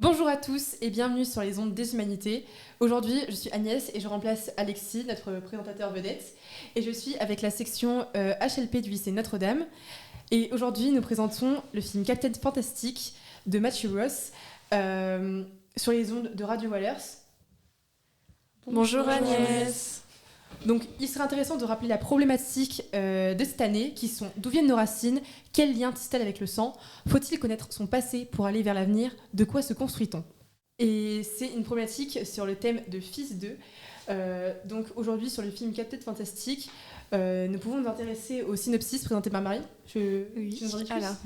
Bonjour à tous et bienvenue sur les ondes des humanités. Aujourd'hui, je suis Agnès et je remplace Alexis, notre présentateur vedette. Et je suis avec la section HLP du lycée Notre-Dame. Et aujourd'hui, nous présentons le film Captain Fantastic de Matthew Ross sur les ondes de Radio Wallers. Bonjour Agnès. Donc, il serait intéressant de rappeler la problématique de cette année, qui sont d'où viennent nos racines, quel lien tisse-t-elle avec le sang, faut-il connaître son passé pour aller vers l'avenir, de quoi se construit-on? Et c'est une problématique sur le thème de Fils 2. Donc aujourd'hui, sur le film Captain Fantastic, nous pouvons nous intéresser au synopsis présenté par Marie. Tu nous en dis plus ? Alors.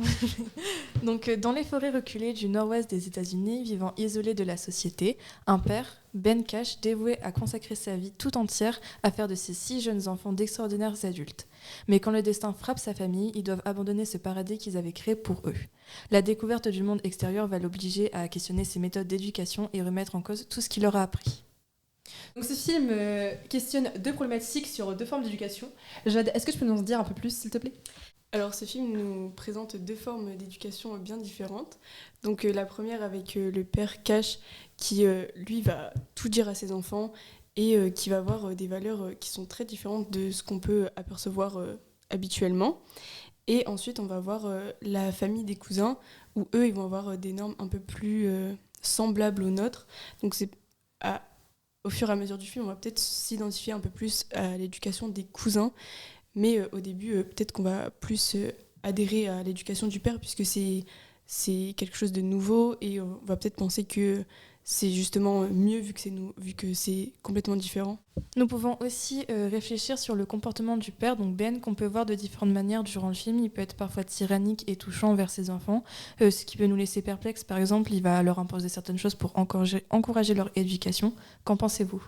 Donc, dans les forêts reculées du nord-ouest des États-Unis, vivant isolé de la société, un père, Ben Cash, dévoué à consacrer sa vie tout entière à faire de ses 6 jeunes enfants d'extraordinaires adultes. Mais quand le destin frappe sa famille, ils doivent abandonner ce paradis qu'ils avaient créé pour eux. La découverte du monde extérieur va l'obliger à questionner ses méthodes d'éducation et remettre en cause tout ce qu'il leur a appris. Donc ce film questionne deux problématiques sur deux formes d'éducation. Jade, est-ce que tu peux nous en dire un peu plus, s'il te plaît ? Alors ce film nous présente deux formes d'éducation bien différentes. Donc la première avec le père Cash qui lui va tout dire à ses enfants et qui va avoir des valeurs qui sont très différentes de ce qu'on peut apercevoir habituellement. Et ensuite on va voir la famille des cousins où eux ils vont avoir des normes un peu plus semblables aux nôtres. Donc au fur et à mesure du film on va peut-être s'identifier un peu plus à l'éducation des cousins. Mais au début, peut-être qu'on va plus adhérer à l'éducation du père, puisque c'est quelque chose de nouveau, et on va peut-être penser que c'est justement mieux vu que c'est complètement différent. Nous pouvons aussi réfléchir sur le comportement du père, donc Ben, qu'on peut voir de différentes manières durant le film. Il peut être parfois tyrannique et touchant envers ses enfants, ce qui peut nous laisser perplexes. Par exemple, il va leur imposer certaines choses pour encourager leur éducation. Qu'en pensez-vous ?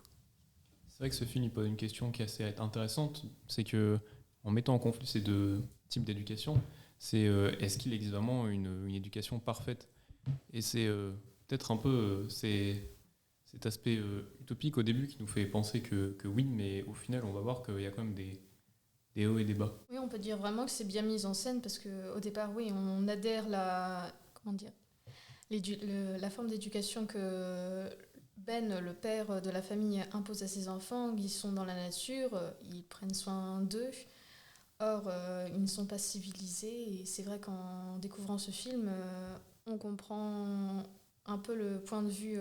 C'est vrai que ce film il pose une question qui est assez intéressante, c'est que en mettant en conflit ces deux types d'éducation, c'est est-ce qu'il existe vraiment une éducation parfaite ? Et c'est peut-être un peu cet aspect utopique au début qui nous fait penser que oui, mais au final on va voir qu'il y a quand même des hauts et des bas. Oui, on peut dire vraiment que c'est bien mis en scène parce qu'au départ, oui, on adhère la forme d'éducation que Ben, le père de la famille, impose à ses enfants. Ils sont dans la nature, ils prennent soin d'eux. Or, ils ne sont pas civilisés. Et c'est vrai qu'en découvrant ce film, on comprend un peu le point de vue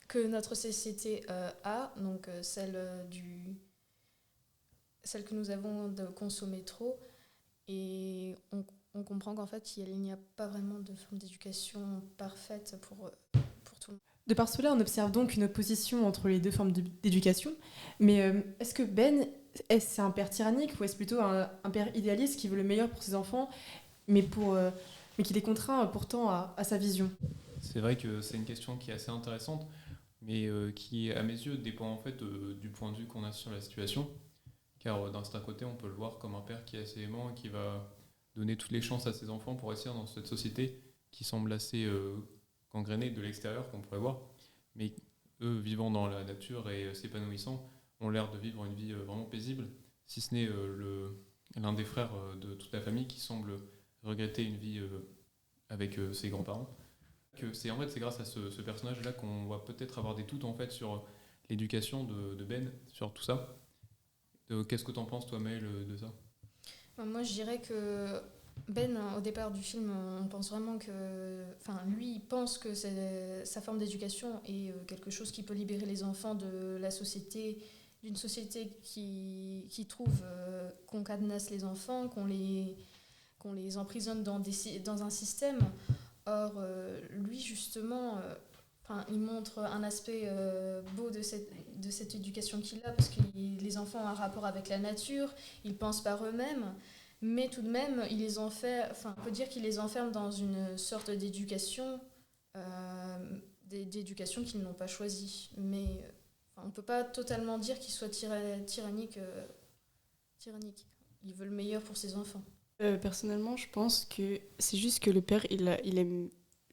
que notre société a, donc celle que nous avons de consommer trop. Et on comprend qu'en fait, il n'y a pas vraiment de forme d'éducation parfaite pour tout le monde. De par cela, on observe donc une opposition entre les deux formes d'éducation. Mais est-ce que Ben, c'est un père tyrannique ou est-ce plutôt un père idéaliste qui veut le meilleur pour ses enfants, mais qui les contraint pourtant à sa vision ? C'est vrai que c'est une question qui est assez intéressante, mais qui, à mes yeux, dépend en fait du point de vue qu'on a sur la situation. Car d'un certain côté, on peut le voir comme un père qui est assez aimant et qui va donner toutes les chances à ses enfants pour réussir dans cette société qui semble assez gangrénée de l'extérieur, qu'on pourrait voir. Mais eux, vivant dans la nature et s'épanouissant, ont l'air de vivre une vie vraiment paisible, si ce n'est l'un des frères de toute la famille qui semble regretter une vie avec ses grands-parents. C'est grâce à ce personnage-là qu'on va peut-être avoir des doutes en fait, sur l'éducation de Ben, sur tout ça. Qu'est-ce que tu en penses, toi, Maëlle, de ça ? Moi, je dirais que Ben, au départ du film, on pense vraiment que... Enfin, lui, il pense que sa forme d'éducation est quelque chose qui peut libérer les enfants de la société, d'une société qui trouve qu'on cadenasse les enfants, qu'on les emprisonne dans un système. Or, lui, justement... il montre un aspect beau de cette éducation qu'il a, parce que les enfants ont un rapport avec la nature, ils pensent par eux-mêmes, mais tout de même, on peut dire qu'il les enferme dans une sorte d'éducation, d'éducation qu'ils n'ont pas choisie. Mais on ne peut pas totalement dire qu'il soit tyrannique. Il veut le meilleur pour ses enfants. Personnellement, je pense que c'est juste que le père, il aime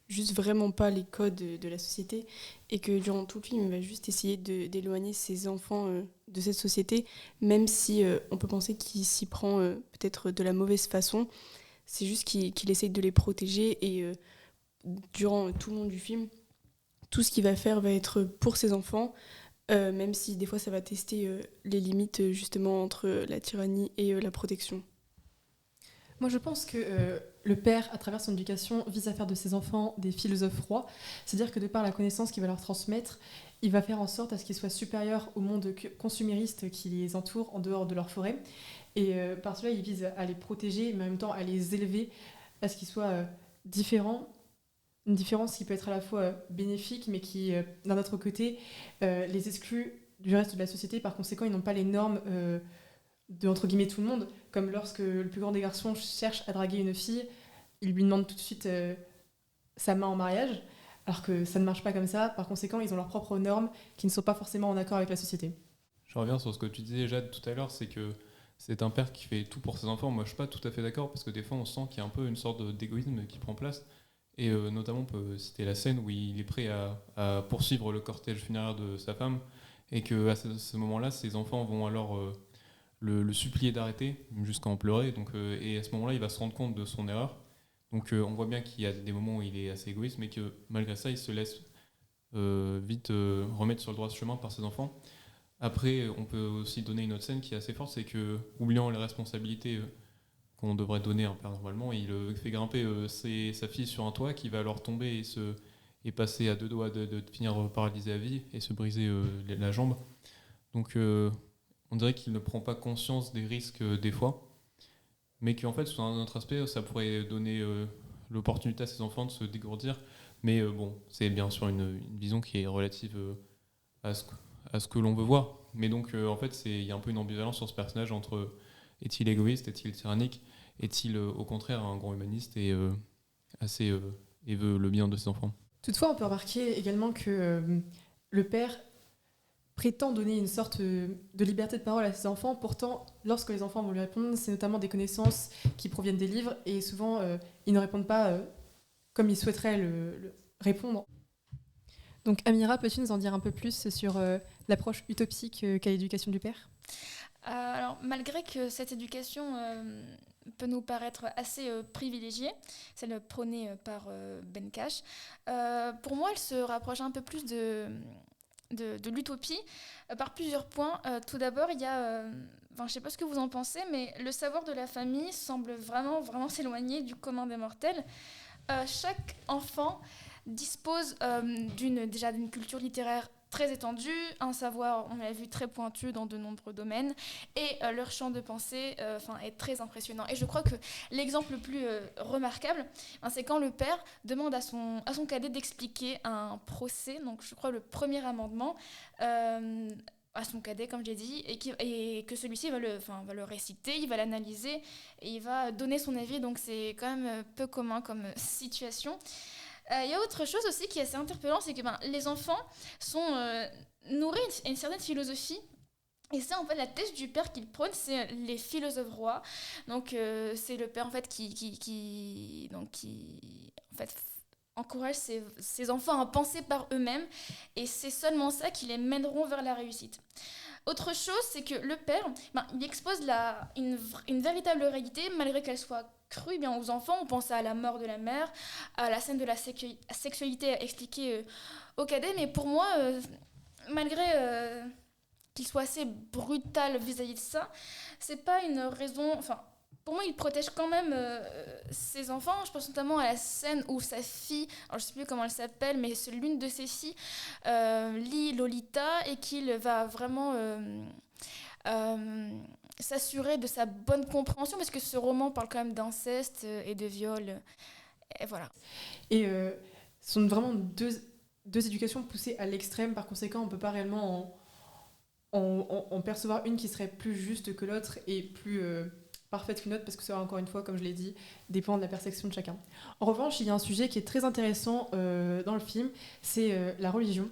juste vraiment pas les codes de la société et que durant tout le film, il va juste essayer d'éloigner ses enfants de cette société, même si on peut penser qu'il s'y prend peut-être de la mauvaise façon. C'est juste qu'il essaye de les protéger et durant tout le long du film, tout ce qu'il va faire va être pour ses enfants, même si des fois ça va tester les limites justement entre la tyrannie et la protection. Moi, je pense que le père, à travers son éducation, vise à faire de ses enfants des philosophes rois. C'est-à-dire que de par la connaissance qu'il va leur transmettre, il va faire en sorte à ce qu'ils soient supérieurs au monde consumériste qui les entoure en dehors de leur forêt. Et par cela, il vise à les protéger, mais en même temps à les élever, à ce qu'ils soient différents. Une différence qui peut être à la fois bénéfique, mais qui, d'un autre côté, les exclut du reste de la société. Par conséquent, ils n'ont pas les normes de, entre guillemets, tout le monde. Comme lorsque le plus grand des garçons cherche à draguer une fille, il lui demande tout de suite sa main en mariage, alors que ça ne marche pas comme ça. Par conséquent, ils ont leurs propres normes qui ne sont pas forcément en accord avec la société. Je reviens sur ce que tu disais, Jade, tout à l'heure, c'est que c'est un père qui fait tout pour ses enfants. Moi, je suis pas tout à fait d'accord, parce que des fois, on sent qu'il y a un peu une sorte d'égoïsme qui prend place. Et notamment, on peut citer la scène où il est prêt à poursuivre le cortège funéraire de sa femme, et qu'à ce moment-là, ses enfants vont alors le supplier d'arrêter, jusqu'à en pleurer. Donc, et à ce moment-là, il va se rendre compte de son erreur. Donc on voit bien qu'il y a des moments où il est assez égoïste, mais que malgré ça, il se laisse vite remettre sur le droit chemin par ses enfants. Après, on peut aussi donner une autre scène qui est assez forte, c'est que, oubliant les responsabilités qu'on devrait donner à un père normalement, il fait grimper sa fille sur un toit qui va alors tomber et passer à deux doigts de finir paralysé à vie et se briser la jambe. Donc on dirait qu'il ne prend pas conscience des risques des fois, mais qu'en fait, sous un autre aspect, ça pourrait donner l'opportunité à ses enfants de se dégourdir. Mais bon, c'est bien sûr une vision qui est relative à ce que l'on veut voir. Mais donc, en fait, il y a un peu une ambivalence sur ce personnage entre est-il égoïste, est-il tyrannique, est-il au contraire un grand humaniste et et veut le bien de ses enfants. Toutefois, on peut remarquer également que le père prétend donner une sorte de liberté de parole à ses enfants. Pourtant, lorsque les enfants vont lui répondre, c'est notamment des connaissances qui proviennent des livres et souvent, ils ne répondent pas comme ils souhaiteraient le répondre. Donc Amira, peux-tu nous en dire un peu plus sur l'approche utopique qu'a l'éducation du père ? Alors, malgré que cette éducation peut nous paraître assez privilégiée, celle prônée par Ben Cash, pour moi, elle se rapproche un peu plus de l'utopie par plusieurs points. Tout d'abord, il y a, je ne sais pas ce que vous en pensez, mais le savoir de la famille semble vraiment, vraiment s'éloigner du commun des mortels. Chaque enfant dispose déjà d'une culture littéraire très étendue, un savoir, on l'a vu, très pointu dans de nombreux domaines, et leur champ de pensée est très impressionnant. Et je crois que l'exemple le plus remarquable, c'est quand le père demande à son cadet d'expliquer un procès, donc je crois le premier amendement, à son cadet, comme je l'ai dit, et que celui-ci va le réciter, il va l'analyser, et il va donner son avis, donc c'est quand même peu commun comme situation. Il y a autre chose aussi qui est assez interpellant, c'est que les enfants sont nourris une certaine philosophie. Et c'est en fait la thèse du père qu'il prône, c'est les philosophes rois. Donc c'est le père en fait qui en fait encourage ses enfants à penser par eux-mêmes, et c'est seulement ça qui les mèneront vers la réussite. Autre chose, c'est que le père, il expose une véritable réalité, malgré qu'elle soit crue aux enfants. On pense à la mort de la mère, à la scène de la sexualité expliquée au cadet, mais pour moi, malgré qu'il soit assez brutal vis-à-vis de ça, c'est pas une raison... Pour moi, il protège quand même ses enfants. Je pense notamment à la scène où sa fille, alors je ne sais plus comment elle s'appelle, mais c'est l'une de ses filles, lit Lolita, et qu'il va vraiment s'assurer de sa bonne compréhension, parce que ce roman parle quand même d'inceste et de viol. Et voilà. Et ce sont vraiment deux éducations poussées à l'extrême. Par conséquent, on ne peut pas réellement en percevoir une qui serait plus juste que l'autre et plus... parfaite qu'une autre, parce que ça, encore une fois, comme je l'ai dit, dépend de la perception de chacun. En revanche, il y a un sujet qui est très intéressant dans le film, c'est la religion.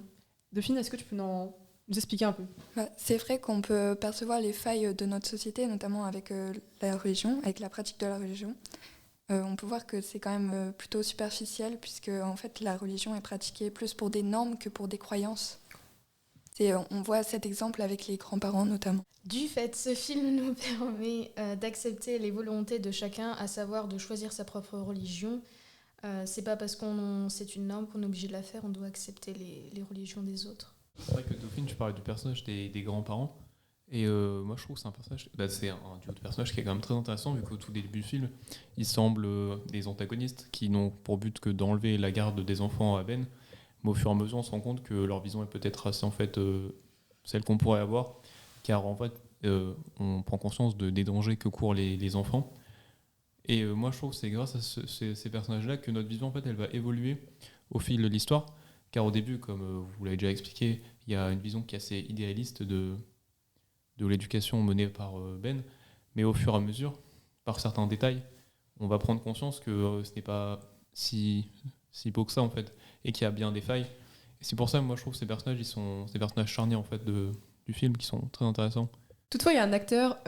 Dauphine, est-ce que tu peux nous expliquer un peu ? C'est vrai qu'on peut percevoir les failles de notre société, notamment avec la religion, avec la pratique de la religion. On peut voir que c'est quand même plutôt superficiel, puisque en fait, la religion est pratiquée plus pour des normes que pour des croyances. On voit cet exemple avec les grands-parents notamment. Du fait, ce film nous permet d'accepter les volontés de chacun, à savoir de choisir sa propre religion. C'est pas parce qu'on c'est une norme qu'on est obligé de la faire, on doit accepter les religions des autres. C'est vrai que Dauphine, tu parlais du personnage des grands-parents. Et moi, je trouve que c'est un personnage, c'est un duo de personnages qui est quand même très intéressant, vu qu'au tout début du film, ils semblent des antagonistes qui n'ont pour but que d'enlever la garde des enfants à Ben. Mais au fur et à mesure, on se rend compte que leur vision est peut-être assez en fait celle qu'on pourrait avoir, car en fait, on prend conscience des dangers que courent les enfants. Et moi, je trouve que c'est grâce à ces personnages-là que notre vision, en fait, elle va évoluer au fil de l'histoire. Car au début, comme vous l'avez déjà expliqué, il y a une vision qui est assez idéaliste de l'éducation menée par Ben. Mais au fur et à mesure, par certains détails, on va prendre conscience que ce n'est pas si beau que ça, en fait, et qu'il y a bien des failles. Et c'est pour ça que moi, je trouve que ces personnages, ils sont des personnages charniers, en fait, du film, qui sont très intéressants. Toutefois, il y a un acteur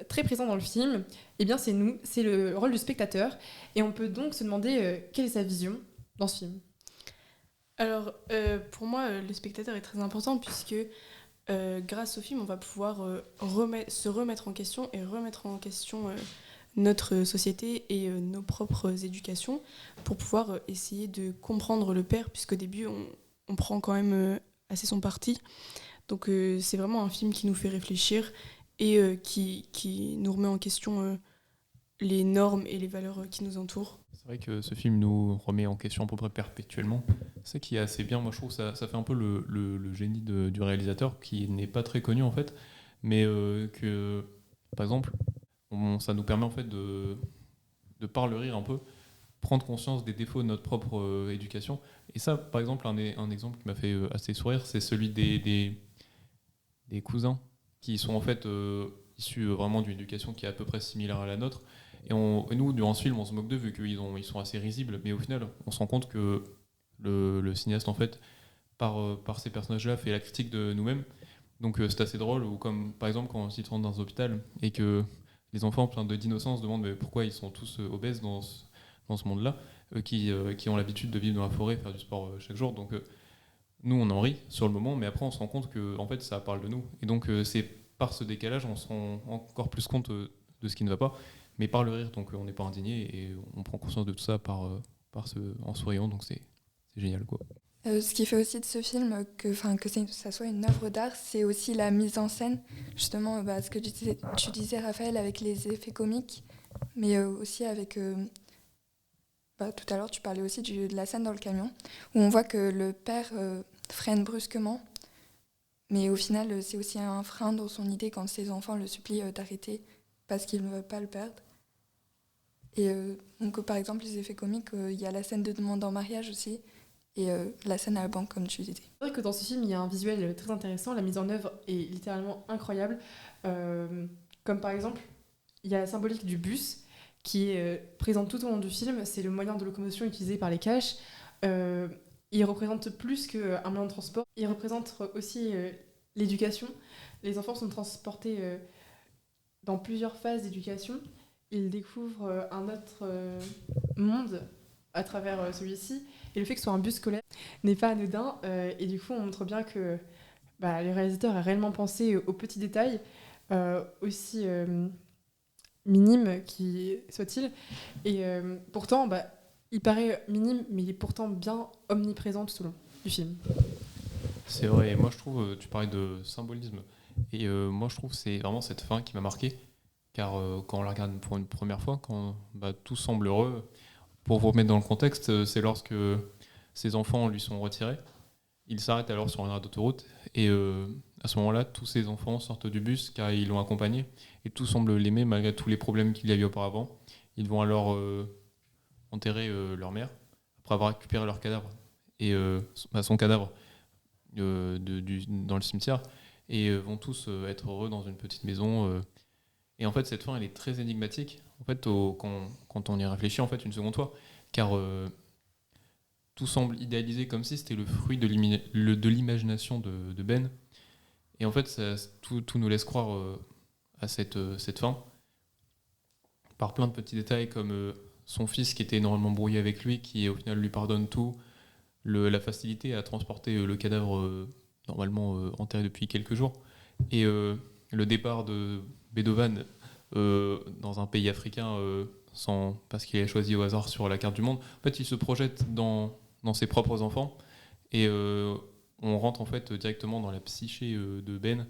très présent dans le film, et bien c'est nous, c'est le rôle du spectateur, et on peut donc se demander quelle est sa vision dans ce film. Alors, pour moi, le spectateur est très important puisque grâce au film, on va pouvoir se remettre en question et remettre en question notre société et nos propres éducations pour pouvoir essayer de comprendre le père, puisqu'au début, on prend quand même assez son parti. Donc, c'est vraiment un film qui nous fait réfléchir et qui nous remet en question les normes et les valeurs qui nous entourent. C'est vrai que ce film nous remet en question à peu près perpétuellement. C'est qui est assez bien, moi je trouve que ça fait un peu le génie du réalisateur, qui n'est pas très connu en fait, mais que, par exemple, ça nous permet en fait de par le rire un peu, prendre conscience des défauts de notre propre éducation. Et ça, par exemple, un exemple qui m'a fait assez sourire, c'est celui des cousins, qui sont en fait issus vraiment d'une éducation qui est à peu près similaire à la nôtre. Et nous, durant ce film, on se moque d'eux vu qu'ils sont assez risibles, mais au final, on se rend compte que le cinéaste, en fait, par ces personnages-là, fait la critique de nous-mêmes. Donc c'est assez drôle, ou comme par exemple quand ils rentrent dans un hôpital et que les enfants pleins d'innocence se demandent mais pourquoi ils sont tous obèses dans ce monde-là, qui ont l'habitude de vivre dans la forêt, faire du sport chaque jour. Donc nous, on en rit sur le moment, mais après, on se rend compte que en fait, ça parle de nous. Et donc c'est par ce décalage, on se rend encore plus compte de ce qui ne va pas. Mais par le rire, donc on n'est pas indigné et on prend conscience de tout ça en souriant, donc c'est génial quoi. Ce qui fait aussi de ce film que ça soit une œuvre d'art, c'est aussi la mise en scène. Justement, ce que tu disais, Raphaël, avec les effets comiques, mais aussi avec... tout à l'heure, tu parlais aussi de la scène dans le camion, où on voit que le père freine brusquement, mais au final, c'est aussi un frein dans son idée quand ses enfants le supplient d'arrêter parce qu'ils ne veulent pas le perdre. Et donc, par exemple, les effets comiques, il y a la scène de demande en mariage aussi, et la scène à la banque, comme tu disais. C'est vrai que dans ce film, il y a un visuel très intéressant, la mise en œuvre est littéralement incroyable. Comme par exemple, il y a la symbolique du bus qui est présente tout au long du film, c'est le moyen de locomotion utilisé par les caches. Il représente plus qu'un moyen de transport, il représente aussi l'éducation. Les enfants sont transportés dans plusieurs phases d'éducation. Ils découvrent un autre monde à travers celui-ci. Et le fait que ce soit un bus scolaire n'est pas anodin. Et du coup, on montre bien que le réalisateur a réellement pensé aux petits détails, aussi minimes qui soit-il. Et pourtant, il paraît minime, mais il est pourtant bien omniprésent tout au long du film. C'est vrai, et moi je trouve, tu parlais de symbolisme, et moi je trouve que c'est vraiment cette fin qui m'a marqué, car quand on la regarde pour une première fois, quand tout semble heureux, pour vous remettre dans le contexte, c'est lorsque ses enfants lui sont retirés, il s'arrête alors sur un arrêt d'autoroute, et à ce moment-là, tous ses enfants sortent du bus car ils l'ont accompagné, et tout semble l'aimer malgré tous les problèmes qu'il y a eu auparavant. Ils vont alors enterrer leur mère, après avoir récupéré leur cadavre, et son cadavre dans le cimetière, et vont tous être heureux dans une petite maison. Et en fait, cette fin, elle est très énigmatique, en fait, quand on y réfléchit en fait une seconde fois, car tout semble idéalisé comme si c'était le fruit de l'imagination de Ben. Et en fait, tout nous laisse croire à cette fin, par plein de petits détails comme son fils qui était énormément brouillé avec lui, qui au final lui pardonne tout, la facilité à transporter le cadavre normalement enterré depuis quelques jours, et le départ de Beethoven dans un pays africain parce qu'il est choisi au hasard sur la carte du monde. En fait, il se projette dans ses propres enfants et on rentre en fait directement dans la psyché de Ben,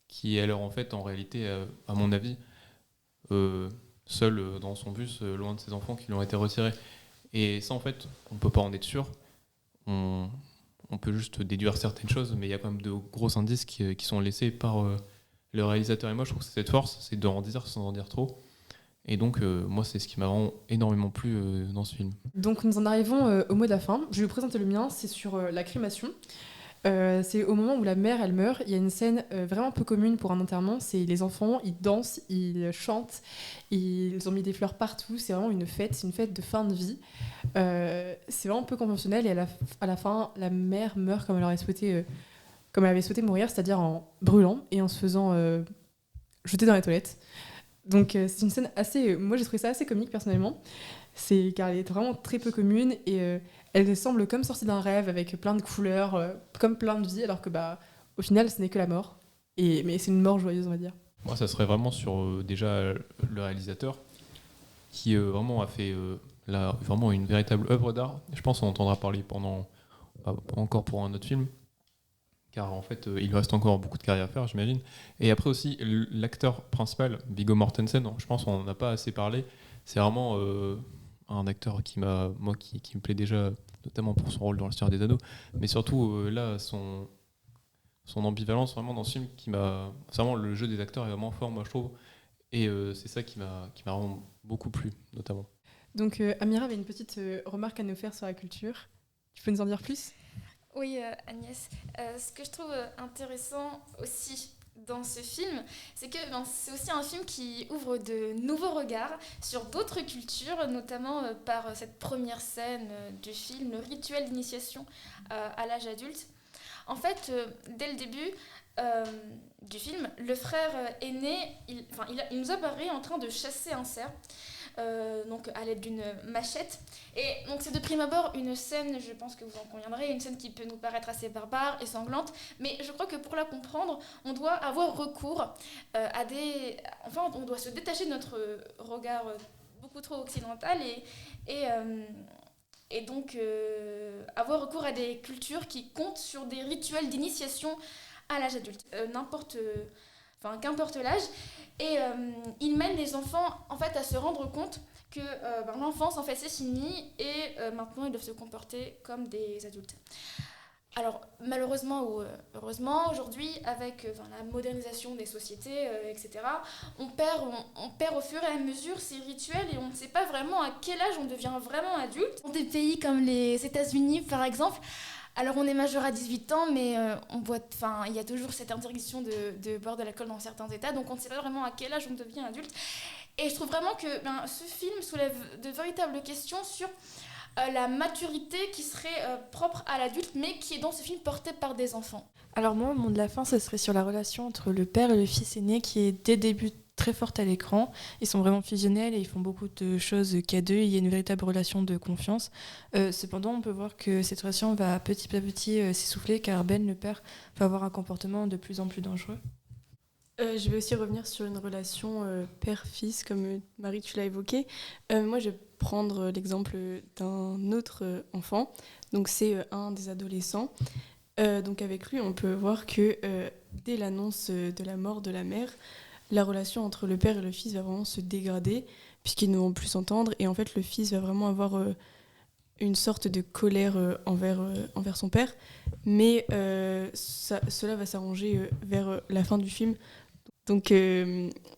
qui est alors en fait en réalité, à mon avis, seul dans son bus, loin de ses enfants qui lui ont été retirés. Et ça, en fait, on peut pas en être sûr. On peut juste déduire certaines choses, mais il y a quand même de gros indices qui sont laissés par le réalisateur. Et moi, je trouve que c'est cette force, c'est d'en dire sans en dire trop. Et donc, moi, c'est ce qui m'a vraiment énormément plu dans ce film. Donc nous en arrivons au mot de la fin. Je vais vous présenter le mien, c'est sur la crémation. C'est au moment où la mère, elle meurt. Il y a une scène vraiment peu commune pour un enterrement. C'est les enfants, ils dansent, ils chantent, ils ont mis des fleurs partout. C'est vraiment une fête de fin de vie. C'est vraiment peu conventionnel. Et à la fin, la mère meurt comme elle avait souhaité mourir, c'est-à-dire en brûlant et en se faisant jeter dans les toilettes. Donc c'est une scène assez... moi j'ai trouvé ça assez comique personnellement, car elle est vraiment très peu commune et elle semble comme sortie d'un rêve avec plein de couleurs, comme plein de vie, alors que au final ce n'est que la mort. Mais c'est une mort joyeuse, on va dire. Moi, ça serait vraiment sur déjà le réalisateur qui vraiment a fait vraiment une véritable œuvre d'art. Je pense qu'on entendra parler encore pour un autre film, car en fait il lui reste encore beaucoup de carrière à faire, j'imagine. Et après aussi l'acteur principal, Viggo Mortensen, je pense qu'on n'en a pas assez parlé. C'est vraiment un acteur qui me plaît déjà, notamment pour son rôle dans Le Seigneur des Anneaux, mais surtout là son ambivalence vraiment dans ce film c'est vraiment, le jeu des acteurs est vraiment fort, moi je trouve, et c'est ça qui m'a vraiment beaucoup plu notamment. Donc Amira avait une petite remarque à nous faire sur la culture. Tu peux nous en dire plus ? Oui, Agnès. Ce que je trouve intéressant aussi dans ce film, c'est que c'est aussi un film qui ouvre de nouveaux regards sur d'autres cultures, notamment par cette première scène du film, le rituel d'initiation à l'âge adulte. En fait, dès le début du film, le frère aîné, il nous apparaît en train de chasser un cerf. Donc à l'aide d'une machette, et donc c'est de prime abord une scène, je pense que vous en conviendrez, une scène qui peut nous paraître assez barbare et sanglante, mais je crois que pour la comprendre on doit avoir recours on doit se détacher de notre regard beaucoup trop occidental et donc avoir recours à des cultures qui comptent sur des rituels d'initiation à l'âge adulte, qu'importe l'âge. Et il mène les enfants en fait à se rendre compte que l'enfance en fait c'est fini et maintenant ils doivent se comporter comme des adultes. Alors malheureusement ou heureusement, aujourd'hui avec la modernisation des sociétés, etc., on perd au fur et à mesure ces rituels et on ne sait pas vraiment à quel âge on devient vraiment adulte. Dans des pays comme les États-Unis par exemple, alors on est majeur à 18 ans, mais il y a toujours cette interdiction de boire de l'alcool dans certains états, donc on ne sait pas vraiment à quel âge on devient adulte. Et je trouve vraiment que ce film soulève de véritables questions sur la maturité qui serait propre à l'adulte, mais qui est dans ce film porté par des enfants. Alors moi, au mot de la fin, ce serait sur la relation entre le père et le fils aîné, qui est dès le début très forte à l'écran. Ils sont vraiment fusionnels et ils font beaucoup de choses qu'à deux. Il y a une véritable relation de confiance. Cependant, on peut voir que cette relation va petit à petit s'essouffler, car Ben, le père, va avoir un comportement de plus en plus dangereux. Je vais aussi revenir sur une relation père-fils, comme Marie, tu l'as évoqué. Moi, je vais prendre l'exemple d'un autre enfant. Donc, c'est un des adolescents. Donc, avec lui, on peut voir que dès l'annonce de la mort de la mère, la relation entre le père et le fils va vraiment se dégrader, puisqu'ils ne vont plus s'entendre. Et en fait, le fils va vraiment avoir une sorte de colère envers son père. Mais cela va s'arranger vers la fin du film. Donc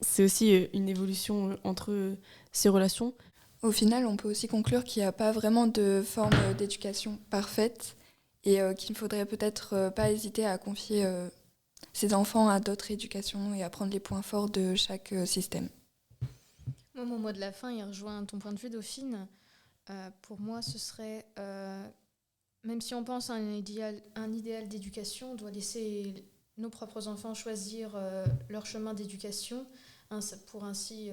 c'est aussi une évolution entre ces relations. Au final, on peut aussi conclure qu'il n'y a pas vraiment de forme d'éducation parfaite et qu'il ne faudrait peut-être pas hésiter à confier ses enfants à d'autres éducations et à prendre les points forts de chaque système. Moi, mon mot de la fin, il rejoint ton point de vue, Dauphine. Pour moi, ce serait, même si on pense à un idéal d'éducation, on doit laisser nos propres enfants choisir leur chemin d'éducation pour ainsi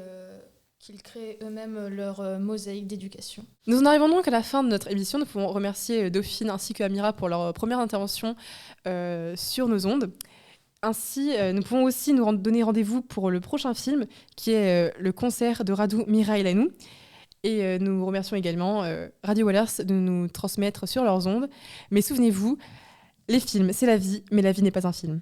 qu'ils créent eux-mêmes leur mosaïque d'éducation. Nous en arrivons donc à la fin de notre émission. Nous pouvons remercier Dauphine ainsi que Amira pour leur première intervention sur nos ondes. Ainsi, nous pouvons aussi donner rendez-vous pour le prochain film, qui est le concert de Radu Mihaileanu. Et nous remercions également Radio Wallers de nous transmettre sur leurs ondes. Mais souvenez-vous, les films, c'est la vie, mais la vie n'est pas un film.